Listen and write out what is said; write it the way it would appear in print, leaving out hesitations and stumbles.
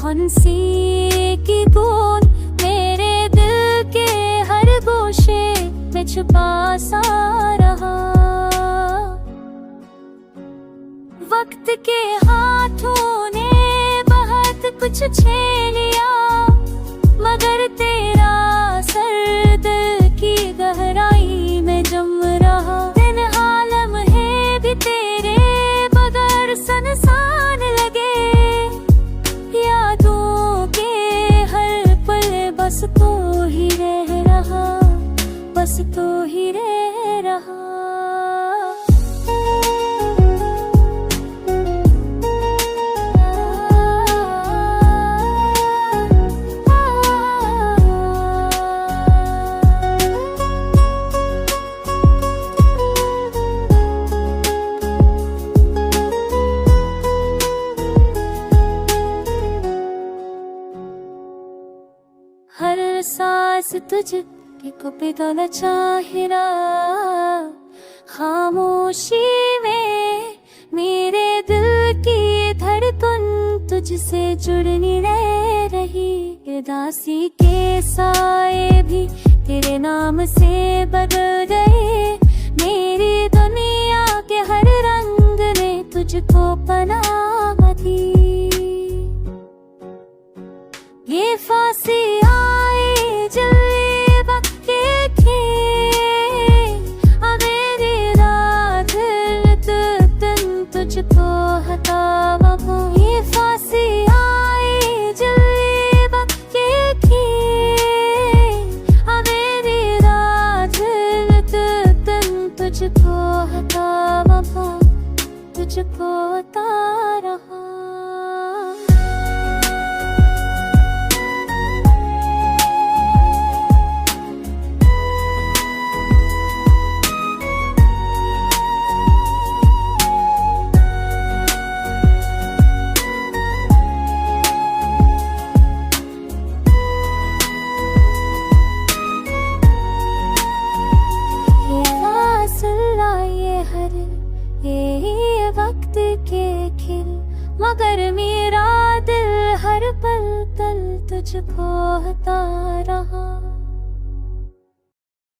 हंसी की बूंद मेरे दिल के हर गोशे में छुपा सा रहा। वक्त के हाथों ने बहुत कुछ छीन लिया, मगर तेरा असर दिल की गहराई में जम रहा। दिन आलम है भी तेरे बगैर सुनसान लगे, यादों के हर पल बस तू ही रह रहा, बस तू ही रह रहा। हर सांस तुझके को पिघलना चाहे ना, खामोशी में मेरे दिल की धड़कन तुझसे जुड़नी रह रही। उदासी के साए भी तेरे नाम से बदल गए, मेरी दुनिया के हर रंग ने तुझको पनाह दी। ये फांसी आए जल्दी वक्त के खेल, अब मेरी रात दिन तुझको हटावा। ये फांसी आए जल्दी वक्त के खेल, अब मेरी रात दिन तुझको हटावा, तुझको हटा रहा। ये वक्त के खिल, मगर मेरा दिल हर पल तल तुझको हटा रहा।